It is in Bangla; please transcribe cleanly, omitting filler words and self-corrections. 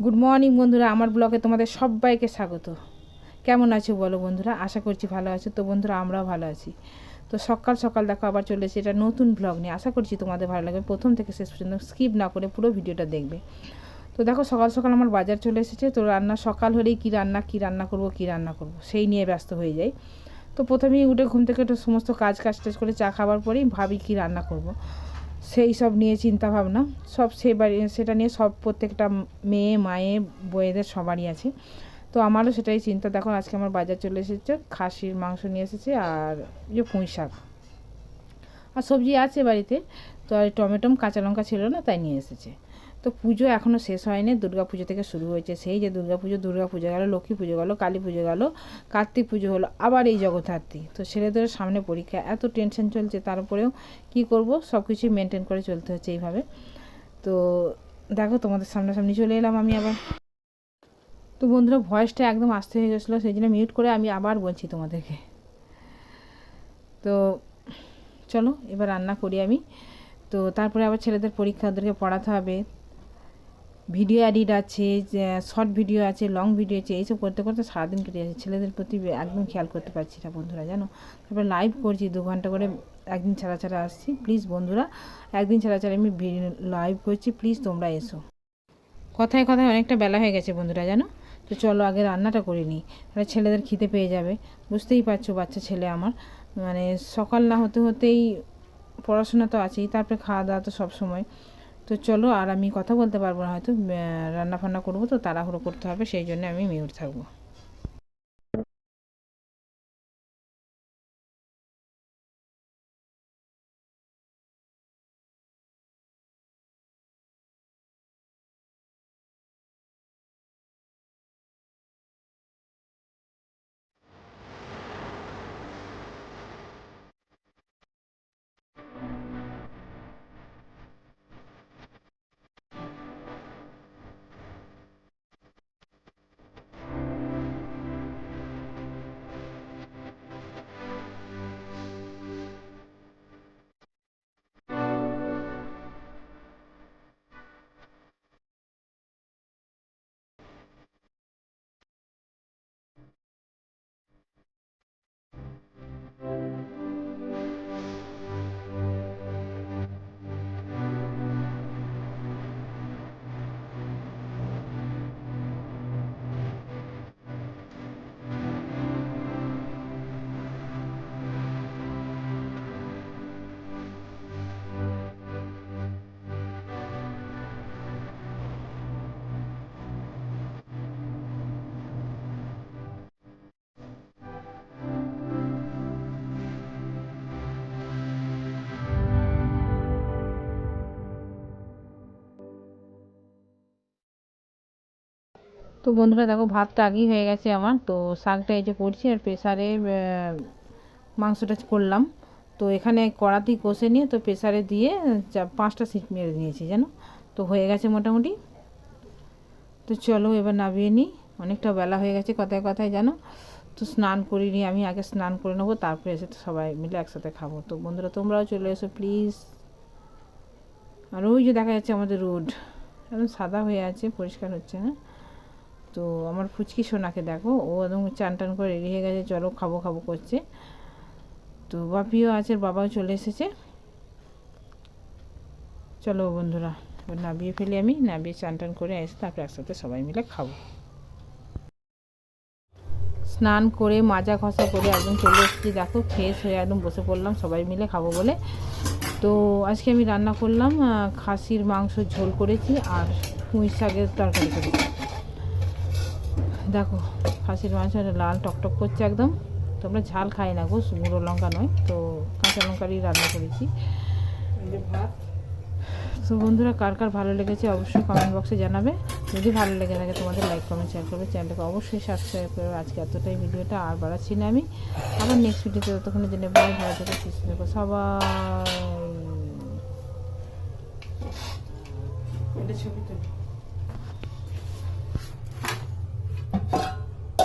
গুড মর্নিং বন্ধুরা, আমার ব্লগে তোমাদের সবাইকে স্বাগত। কেমন আছো বলো বন্ধুরা? আশা করছি ভালো আছো। তো বন্ধুরা, আমরাও ভালো আছি। তো সকাল সকাল দেখো আবার চলে এসেছি এটা নতুন ব্লগ নিয়ে। আশা করছি তোমাদের ভালো লাগবে। প্রথম থেকে শেষ পর্যন্ত স্কিপ না করে পুরো ভিডিওটা দেখবে। তো দেখো সকাল সকাল আমার বাজার চলে এসেছে। তো রান্না সকাল হলেই কী রান্না করব সেই নিয়ে ব্যস্ত হয়ে যাই। তো প্রথমেই উঠে ঘুম থেকে একটু সমস্ত কাজ টাজ করে চা খাবার পরেই ভাবি কী রান্না করব। সেই সব নিয়ে চিন্তা ভাবনা সব সেটা নিয়ে সব প্রত্যেকটা মেয়ে মায়ে বউয়েদের সবারই আছে। তো আমারও সেটাই চিন্তা। দেখো আজকে আমার বাজার চলে এসেছে, খাসির মাংস নিয়ে এসেছে আর পুঁই শাক আর সবজি আছে বাড়িতে। তো আর টমেটো কাঁচা লঙ্কা ছিল না, তাই নিয়ে এসেছে। তো পুজো এখনও শেষ হয়নি, দুর্গা পুজো থেকে শুরু হয়েছে। সেই যে দুর্গা পুজো গেল, লক্ষ্মী পুজো গেল, কালী পুজো গেল, কার্তিক পুজো হলো, আবার এই জগদ্ধাত্রী। তো ছেলেদের সামনে পরীক্ষা, এত টেনশন চলছে। তারপরেও কি করব, সব কিছুই মেনটেন করে চলতে হচ্ছে এইভাবে। তো দেখো তোমাদের সামনাসামনি চলে এলাম আমি আবার। তো বন্ধুরা, ভয়েসটা একদম আস্তে হয়ে গেছিলো, সেই জন্য মিউট করে আমি আবার বলছি তোমাদেরকে। তো চলো এবার রান্না করি আমি। তো তারপরে আবার ছেলেদের পরীক্ষা, ওদেরকে পড়াতে হবে, ভিডিও এডিট আছে, শর্ট ভিডিও আছে, লং ভিডিও আছে, এইসব করতে করতে সারাদিন কেটে যাচ্ছে। ছেলেদের প্রতি একদম খেয়াল করতে পারছি না বন্ধুরা, জানো। তারপরে লাইভ করছি 2 ঘন্টা করে, একদিন ছাড়া ছাড়া আসছি। প্লিজ বন্ধুরা, একদিন ছাড়া ছাড়া আমি লাইভ করছি, প্লিজ তোমরা এসো। কথায় কথায় অনেকটা বেলা হয়ে গেছে বন্ধুরা, জানো। তো চলো আগে রান্নাটা করে নিই, তাহলে ছেলেদের খিদে পেয়ে যাবে। বুঝতেই পারছো, বাচ্চা ছেলে আমার, মানে সকাল না হতে হতেই পড়াশোনা তো আছেই, তারপরে খাওয়া দাওয়া তো সব সময়। তো চলো, আর আমি কথা বলতে পারবো না হয়তো, রান্না ফান্না করবো তো তাড়াহুড়ো করতে হবে, সেই জন্য আমি মিউট থাকবো। তো বন্ধুরা দেখো, ভাতটা আগেই হয়ে গেছে আমার। তো শাকটা এই যে করছি, আর প্রেসারে মাংসটা করলাম। তো এখানে কড়াতেই কষে নিয়ে তো প্রেসারে দিয়ে 5টা সিট মেরে নিয়েছি, জানো। তো হয়ে গেছে মোটামুটি। তো চলো এবার নামিয়ে নিই, অনেকটা বেলা হয়ে গেছে কথায় কথায়, জানো। তো স্নান করিনি আমি, আগে স্নান করে নেবো, তারপরে এসে তো সবাই মিলে একসাথে খাবো। তো বন্ধুরা, তোমরাও চলে এসো প্লিজ। আর ওই যে দেখা যাচ্ছে আমাদের রোড একদম সাদা হয়ে আছে, পরিষ্কার হচ্ছে না। তো আমার ফুচকি সোনাকে দেখো, ও একদম চান টান করে রেডি হয়ে গেছে, চলো খাবো খাবো করছে। তো বাপিও আছে, বাবাও চলে এসেছে। চলো বন্ধুরা, এবার নামিয়ে ফেলি আমি, নামিয়ে চান টান করে এসে তারপরে একসাথে সবাই মিলে খাবো। স্নান করে মাজা ঘষা করে একদম চলে এসেছি, দেখো ফ্রেশ হয়ে একদম বসে পড়লাম সবাই মিলে খাবো বলে। তো আজকে আমি রান্না করলাম খাসির মাংস ঝোল করেছি আর পুঁই শাকের তরকারি করেছি। দেখো খাসির মাংস লাল টকটক করছে একদম। তো আমরা ঝাল খাই না গো, গুঁড়ো লঙ্কা নয়, তো কাঁচা লঙ্কারই রান্না করেছি। ভাত। তো বন্ধুরা, কার কার ভালো লেগেছে অবশ্যই কমেন্ট বক্সে জানাবে। যদি ভালো লেগে থাকে তোমাদের লাইক কমেন্ট শেয়ার করবে, চ্যানেলটাকে অবশ্যই সাবস্ক্রাইব করবে। আজকে এতটাই, ভিডিওটা আর বাড়াচ্ছি না আমি। আবার নেক্সট ভিডিওতে ততক্ষণের জন্য বাই, ভালো থেকে সুস্থ থেকো সবাই। ছবি তুলি।